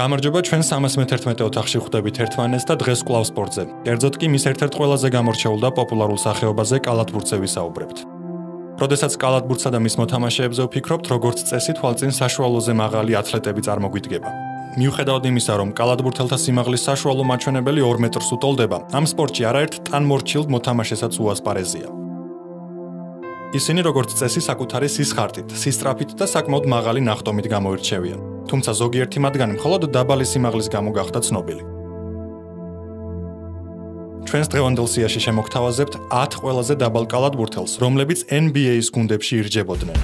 გამარჯობა ჩვენ 311 ოთახში ხვდებით ერთმანეთს და დღეს კვლავ სპორტზე. კერძოდ კი მის ერთ-ერთ ყველაზე გამორჩეულ და პოპულარულ სახეობაზე კალათბურთზე ვისაუბრებთ. როდესაც კალათბურთსა და მის მოთამაშეებზე ვფიქრობთ, როგორც წესი თვალწინ საშუალოზე მაღალი ათლეტები წარმოგვიდგება. მიუხედავად იმისა, რომ კალათბურთელთა სიმაღლის საშუალო მაჩვენებელი 2 მეტრს უტოლდება, ამ სპორტში არაერთ ტანმორჩილ მოთამაშესაც უასპარეზია. ისინი როგორც წესი საკუთარი სისხარტით, სისწრაფით და საკმაოდ მაღალი ნახტომით გამოირჩევიან. თუმცა ზოგიერთი მათგანი მხოლოდ დაბალი სიმაღლის გამო გახდა ცნობილი. ჩვენს დღევანდელ სიაში შემოგთავაზებთ 10 ყველაზე დაბალ კალათბურთელს, რომლებიც NBA-ის გუნდებში ირჯებოდნენ.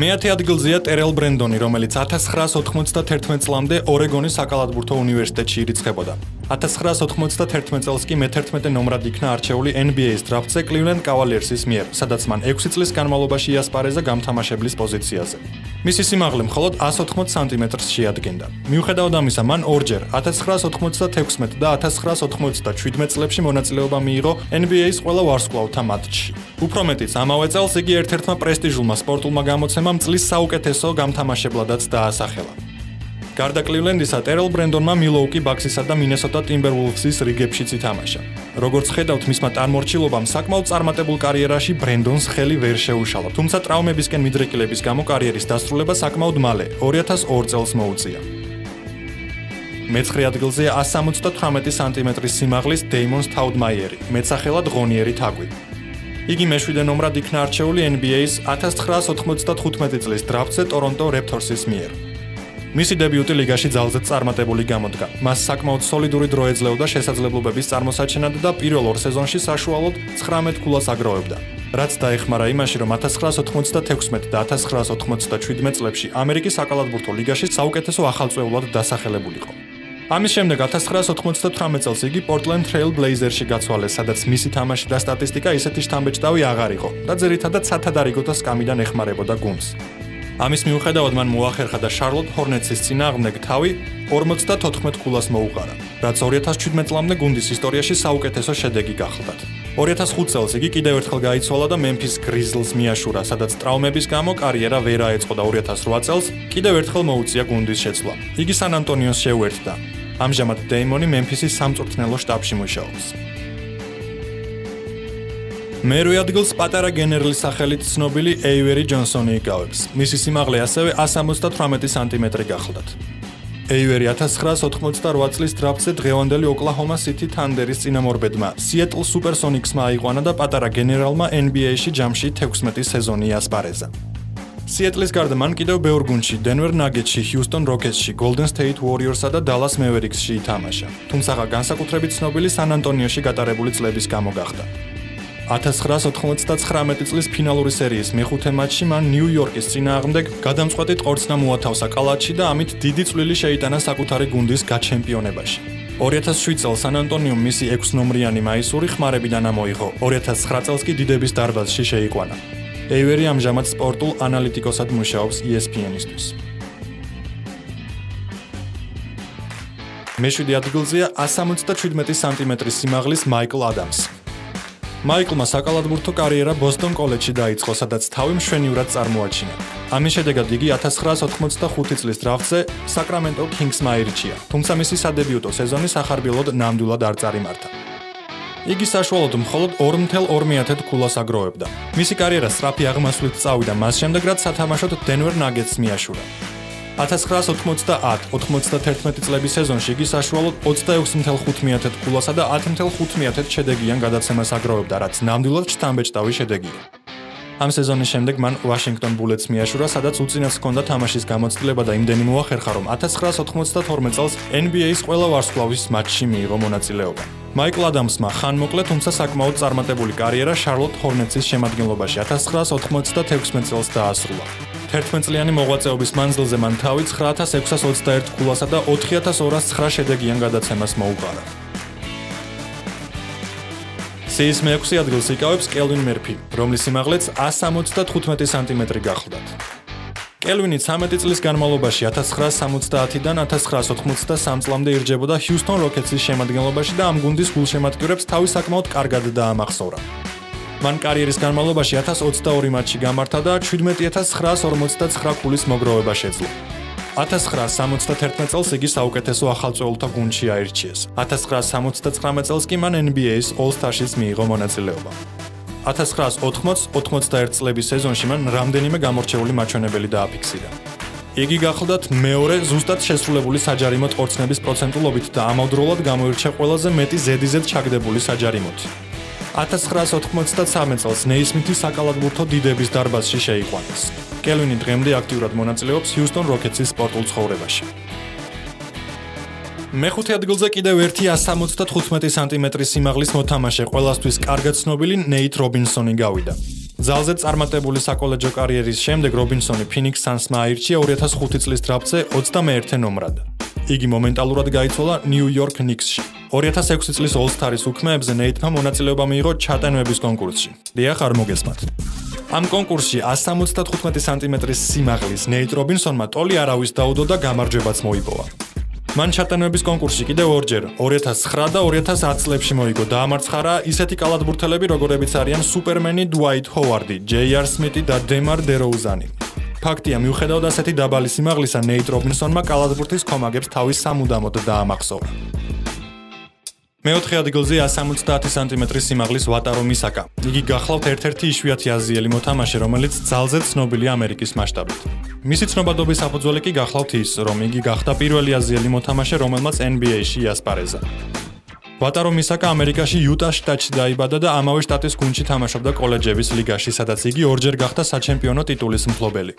მეათე ადგილზეა ტერელ ბრენდონი, რომელიც 1991 წლამდე ორეგონის საკალათბურთო უნივერსიტეტში ირიცხებოდა. 1991 წელს კი მე-11 ნომრად იქნა არჩეული NBA-ის დრაფტზე კლივლენდ კავალიერსის მიერ, სადაც მან 6 წლის განმავლობაში იასპარეზა გამთამაშებლის პოზიციაზე. მისი სიმაღლე მხოლოდ 180 სანტიმეტრს შეადგენდა. მიუხედავად ამისა, მან ორჯერ 1996 და 1997 წლებში მონაწილეობა მიიღო NBA-ის ყველა ვარსკვლავთა მატჩში. უფრო მეტიც, ამავე წელს იგი ერთ-ერთმა პრესტიჟულმა სპორტულმა გამოცემამ წლის საუკეთესო გამთამაშებლადაც დაასახელა. გარდა კლივლენდისა, ტერელ ბრენდონმა მილოუკი ბაქსისა და მინესოტა ტიმბერვულვსის რიგებშიც ითამაშა. როგორც ხედავთ, მისმა ტანმორჩილობამ საკმაოდ წარმატებულ კარიერაში ბრენდონს ხელი ვერ შეუშალა, თუმცა ტრავმებისკენ მიდრეკილების გამო კარიერის დასრულება საკმაოდ მალე, 2002 წელს მოუწია. მე-9 ადგილზეა 178 სანტიმეტრის სიმაღლის დეიმონ სტაუდმაიერი, მეტსახელად ღონიერი თაგვი. იგი მე-7 ნომრად იქნა არჩეული NBA-ის 1995 წლის დრაფტზე ტორონტო რეპტორსის მიერ. მისი დებიუტი ლიგაში ძალზედ წარმატებული გამოდგა. მას საკმაოდ სოლიდური დრო ეძლეოდა შესაძლებლობების წარმოსაჩენად და პირველ 2 სეზონში საშუალოდ 19 ქულას აგროვებდა. რაც დაეხმარა იმაში, რომ 1996 და 1997 წლებში ამერიკის საკალათბურთო ლიგაში საუკეთესო ახალწეულად დასახელებულიყო. ამის შემდეგ 1998 წელს იგი პორტლენდ ტრეილ ბლეიზერსში გაცვალეს, სადაც მისი თამაში და სტატისტიკა ისეთი შთამბეჭდავი აღარ იყო და ძირითადად სათადარიგოთა სკამიდან ეხმარებოდა გუნდს. ამის მიუხედავად მან მოახერხა და შარლოტ ჰორნეტსის წინააღმდეგ თავი 54 ქულას მოუყარა, რაც 2017 წლამდე გუნდის ისტორიაში საუკეთესო შედეგი გახლდათ. 2005 წელს იგი კიდევ ერთხელ გაიცვალა და მემფის გრიზლს მიაშურა, სადაც ტრავმების გამო კარიერა ვერ აეწყო და 2008 წელს კიდევ ერთხელ მოუწია გუნდის შეცვლა. იგი სან ანტონიოს შეუერთდა. ამჟამად დეიმონი მემფისის სამწვრთნელო შტაბში მუშაობს. მე-8 ადგილს პატარა გენერლის სახელით ცნობილი ეივერი ჯონსონი იკავებს. მისი სიმაღლე ასევე 178 სანტიმეტრი გახლდათ. ეივერი 1998 წლის დრაფტზე დღევანდელი ოკლაჰომა სიტი თანდერის წინამორბედმა სიეტლ სუპერსონიქსმა აიყვანა და პატარა გენერალმა NBA-ში ჯამში 16 სეზონი იასპარეზა. სიეტლის გარდა მან კიდევ ბევრ გუნდში, დენვერ ნაგეტსში, ჰიუსტონ როკეტსში, გოლდენ სტეიტ უორიორსა და დალას მევერიქსში ითამაშა. თუმცა განსაკუთრებით ცნობილი სან ანტონიოში გატარებული წლების გამო გახდა. 1999 წლის ფინალური სერიის მე-5 მატჩში მან ნიუ-იორკის წინააღმდეგ გადამწყვეტი ტყორცნა მოათავსა კალათში და ამით დიდი წვლილი შეიტანა საკუთარი გუნდის გაჩემპიონებაში. 2007 წელს სან ანტონიუმ მისი 6 ნომრიანი მაისური ხმარებიდან ამოიღო, 2009 წელს კი დიდების დარბაზში შეიყვანა. ეივერი ამჟამად სპორტულ ანალიტიკოსად მუშაობს ESPN-ისთვის. მე-7 ადგილზეა 177 სანტიმეტრის სიმაღლის მაიკლ ადამსი. მაიკლმა საკალათბურთო კარიერა ბოსტონ კოლეჯში დაიწყო, სადაც თავი მშვენივრად წარმოაჩინა. ამის შედეგად იგი 1995 წლის დრაფტზე საკრამენტო კინგსმა აირჩია, თუმცა მისი სადებიუტო სეზონი სახარბილოდ ნამდვილად არ წარიმართა. იგი საშუალოდ მხოლოდ 2.2 ქულას აგროვებდა. მისი კარიერა სწრაფი აღმასვლით წავიდა მას შემდეგ, რაც სათამაშოდ დენვერ ნაგეტსს მიაშურა. 1990-91 წლების სეზონში იგი საშუალოდ 26.5 ქულასა და 10.5 შედეგიან გადაცემას აგროვებდა, რაც ნამდვილად შთამბეჭდავი შედეგია. ამ სეზონის შემდეგ მან ვაშინგტონ ბულეტს მიაშურა, სადაც უწინარეს ჰქონდა თამაშის გამოცდილება და იმდენი მოახერხა, რომ 1992 წელს NBA-ის ყველა ვარსკვლავის მატჩში მიიღო მონაწილეობა. მაიკლ ადამსმა ხანმოკლე, თუმცა საკმაოდ წარმატებული კარიერა შარლოტ ჰორნეტსის შემადგენლობაში 1996 წელს დაასრულა. 11 წლიანი მოღვაწეობის მანძილზე მან თავი 9621 ქულასა და 4209 შედეგიან გადაცემას მოუყარა. სიის მე-6 ადგილს იკავებს კელვინ მერფი, რომლის სიმაღლეც 175 სანტიმეტრი გახლდათ. კელვინი 13 წლის განმავლობაში 1970-დან 1983 წლამდე ირჯებოდა ჰიუსტონ როკეტსის შემადგენლობაში და ამ გუნდის გულშემატკივრებს თავი საკმაოდ კარგად დაამახსოვრა. მან კარიერის განმავლობაში 1022 მატჩი გამართა და 17949 ქულის მოგროვება შეძლო. 1971 წელს იგი საუკეთესო ახალწეულთა გუნდში აირჩიეს. 1979 წელს კი მან NBA-ის All-Star-ში მიიღო მონაწილეობა. 1980-91 წლების სეზონში მან რამდენიმე გამორჩეული მაჩვენებელი დააფიქსირა. იგი გახლდათ მეორე ზუსტად შესრულებული საჯარიმო ტყორცნების პროცენტულობით და ამავდროულად გამოირჩა ყველაზე მეტი ზედიზედ ჩაგდებული საჯარიმოთ. 1993 წელს ნეისმითი საკალათბურთო დიდების დარბაზში შეიყვანეს. კელვინი დღემდე აქტიურად მონაწილეობს ჰიუსტონ როკეტსის სპორტულ ცხოვრებაში. მეხუთე ადგილზე კიდევ ერთი 175 სანტიმეტრის სიმაღლის მოთამაშე, ყველასთვის კარგად ცნობილი ნეით რობინსონი გავიდა. ძალზე წარმატებული საკოლეჯო კარიერის შემდეგ რობინსონი Phoenix Suns-მა აირჩია 2005 წლის დრაფტზე 21 ნომრად. იგი მომენტალურად გაიცვალა New York Knicks-ში. 2006 წლის All-Star-ის უქმეებზე ნეითმა მონაწილეობა მიიღო ჩატენვების კონკურსში. დიახ, არ მოგესმათ. ამ კონკურსში 175 სანტიმეტრის სიმაღლის ნეით რობინსონმა ტოლი არავის დაუდო და გამარჯვებაც მოიპოვა. მან ჩატენვების კონკურსში კიდევ ორჯერ 2009 და 2010 წლებში მოიგო. დაამარცხა ისეთი კალათბურთელები, როგორებიც არიან სუპერმენი დუაით ჰოვარდი, ჯეი-არ სმიტი და დემარ დეროუზანი. ფაქტია, მიუხედავად ასეთი დაბალი სიმაღლისა, ნეით რობინსონმა კალათბურთის კომაგებს თავის სამუდამოდ დაამახსოვრა. მეოთხე ადგილზე 170 სანტიმეტრის სიმაღლის ვატარო მისაკა. იგი გახლავთ ერთ-ერთი იშვიათი აზიელი მოთამაშე, რომელიც ძალზე ცნობილია ამერიკის მასშტაბით. მისი ცნობადობის საფუძველი კი გახლავთ ის, რომ იგი გახდა პირველი აზიელი მოთამაშე, რომელმაც NBA-ში იასპარეზა. ვატარო მისაკა ამერიკაში იუტას შტატში დაიბადა და ამავე შტატის გუნდში თამაშობდა კოლეჯების ლიგაში, სადაც იგი ორჯერ გახდა საჩემპიონო ტიტულის მფლობელი.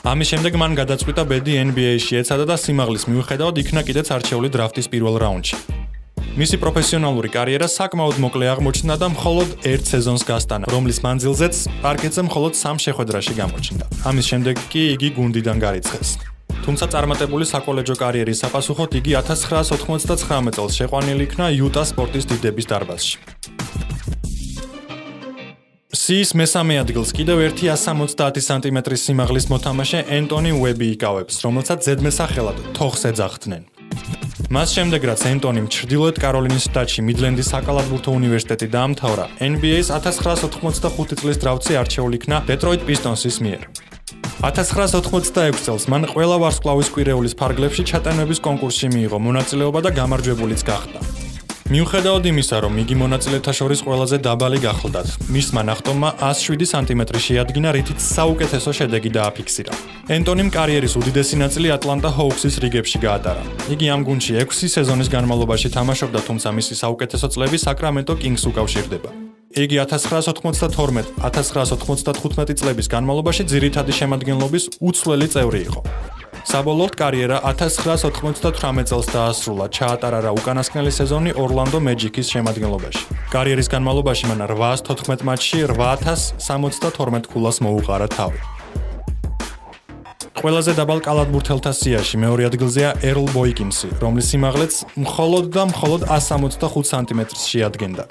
ამის შემდეგ მან გადაწყვიტა ბედი NBA-ში ეცადა და სიმაღლის მიუხედავად იქნა კიდეც არჩეული დრაფტის პირველ რაუნდში. მისი პროფესიონალური კარიერა საკმაოდ მოკლე აღმოჩნდა და მხოლოდ ერთ სეზონს გასტანა, რომლის მანძილზეც პარკეტზე მხოლოდ 3 შეხვედრაში გამოჩნდა. ამის შემდეგ კი იგი გუნდიდან გარიცხეს. თუმცა წარმატებული საკოლეჯო კარიერის საპასუხოდ იგი 1999 წელს შეყვანილი იქნა იუტას სპორტის დიდების დარბაზში. სიის მესამე ადგილს კიდევ ერთი 170 სანტიმეტრის სიმაღლის მოთამაშე ენტონი უები იკავებს, რომელსაც ზედმესახელად თოხს ეძახდნენ. მას შემდეგ, რაც ენტონიმ ჩრდილოეთ კაროლინის შტატში მიდლენდის საკალათბურთო უნივერსიტეტი დაამთავრა, NBA-ს 1985 წლის დრაფტზე არჩეული იქნა დეტროიტ პისტონსის მიერ. 1986 წელს მან ყველა ვარსკვლავის კვირეულის ფარგლებში ჩატენვების კონკურსში მიიღო მონაწილეობა და გამარჯვებულიც გახდა. მიუხედავად იმისა, რომ იგი მონაწილეთა შორის ყველაზე დაბალი გახლდათ, მისმა ნახტომმა 107 სანტიმეტრი შეადგინა, რითიც საუკეთესო შედეგი დააფიქსირა. ენტონიმ კარიერის უდიდესი ნაწილი ატლანტა ჰოუქსის რიგებში გაატარა. იგი ამ გუნდში 6 სეზონის განმავლობაში თამაშობდა, თუმცა მისი საუკეთესო წლები საკრამენტო კინგს უკავშირდება. იგი 1992-1995 წლების განმავლობაში ძირითადი შემადგენლობის უცვლელი წევრი იყო. საბოლოოდ კარიერა 1998 წელს დაასრულა, ჩაატარა რა უკანასკნელი სეზონი ორლანდო მეჯიკის შემადგენლობაში. კარიერის განმავლობაში მან 814 მატჩში 8072 ქულას მოუყარა თავი. ყველაზე დაბალ კალათბურთელთა სიაში მეორე ადგილზეა ერლ ბოიკინსი, რომლის სიმაღლეც მხოლოდ 165 სანტიმეტრს შეადგენდა.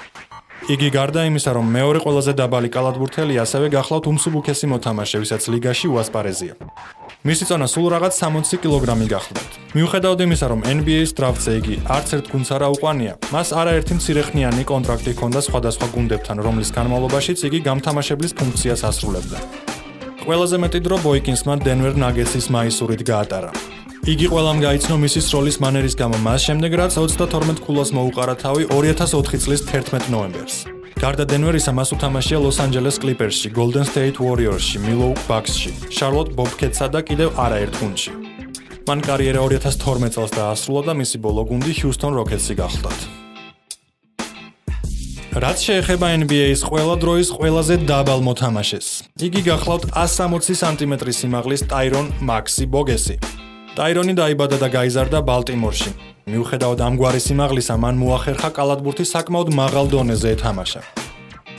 იგი გარდა იმისა, რომ მეორე ყველაზე დაბალი კალათბურთელი, ასევე გახლავთ უმსუბუქესი მოთამაშე, ვისაც ლიგაში უასპარეზია. მისი წონა სულ რაღაც 60 კილოგრამი გახლდათ. მიუხედავად იმისა, რომ NBA-ის დრაფტზე იგი არც ერთ გუნდს არ აუყვანია, მას არაერთი მცირეხნიანი კონტრაქტი ჰქონდა სხვადასხვა გუნდებთან, რომლის განმავლობაშიც იგი გამთამაშებლის ფუნქციას ასრულებდა. ყველაზე მეტი დრო ბოიკინსმა დენვერ ნაგეტსის მაისურით გაატარა. იგი ყველამ გაიცნო მისი სროლის მანერის გამო მას შემდეგ, რაც 32 ქულას მოუყარა თავი 2004 წლის 11 ნოემბერს. გარდა დენვერისა მას უთამაშია ლოს-ანჯელეს კლიპერსში, გოლდენ სტეიტ უორიორსში, მილოუკი ბაქსში, შარლოტ ბობკეტსა და კიდევ არაერთ გუნდში. მან კარიერა 2012 წელს დაასრულა და მისი ბოლო გუნდი ჰიუსტონ როკეტსი გახლდათ. რაც შეეხება NBA-ის ყველა დროის ყველაზე დაბალ მოთამაშეს, იგი გახლავთ 160 სანტიმეტრის სიმაღლის ტაირონ მაქსი ბოგესი. ტაირონი დაიბადა და გაიზარდა ბალტიმორში. მიუხედავად ამგვარი სიმაღლისა, მან მოახერხა კალათბურთის საკმაოდ მაღალ დონეზე ეთამაშა.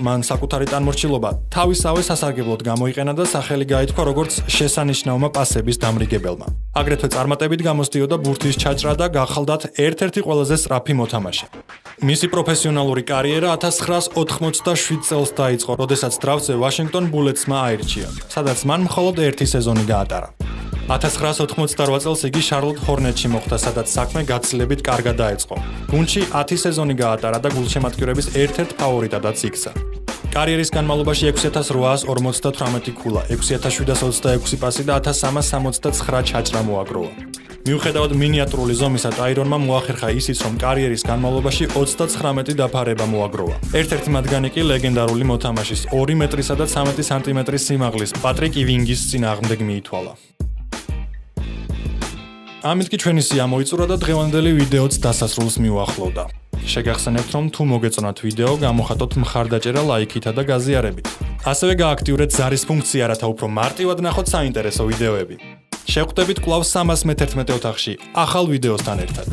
მან საკუთარი ტანმორჩილობა თავისავე სასარგებლოდ გამოიყენა და სახელი გაითქვა როგორც შესანიშნავმა პასების დამრიგებელმა. აგრეთვე წარმატებით გამოსდიოდა ბურთის ჩაჭრა და გახლდათ ერთ-ერთი ყველაზე სწრაფი მოთამაშე. მისი პროფესიონალური კარიერა 1987 წელს დაიწყო, როდესაც დრაფტზე ვაშინგტონ ბულეტსმა აირჩია, სადაც მან მხოლოდ ერთი სეზონი გაატარა. 1988 წელს იგი შარლოტ ჰორნეტში მოხვდა, სადაც საქმე გაცილებით კარგად დაეწყო. გუნდში 10 სეზონი გაატარა და გულშემატკივრების ერთ-ერთ ფავორიტადაც იქცა. კარიერის განმავლობაში 6848 ქულა, 6726 პასი და 1369 ჩაჭრა მოაგროვა. მიუხედავად მინიატურული ზომისა, ტაირონმა მოახერხა ისიც, რომ კარიერის განმავლობაში 39 დაფარება მოაგროვა. ერთ-ერთი მათგანი კი ლეგენდარული მოთამაშის 2 მეტრისა და 13 სანტიმეტრის სიმაღლის პატრიკ ივინგის წინააღმდეგ მიითვალა. ამით კი ჩვენი სია მოიწურა და დღევანდელი ვიდეოც დასასრულს მიუახლოვდა. შეგახსენებთ, რომ თუ მოგეწონათ ვიდეო, გამოხატოთ მხარდაჭერა ლაიქითა და გაზიარებით. ასევე გააქტიურეთ ზარის ფუნქცია, რათა უფრო მარტივად ნახოთ საინტერესო ვიდეოები. შევხვდებით კვლავ 311 ოთახში, ახალ ვიდეოსთან ერთად.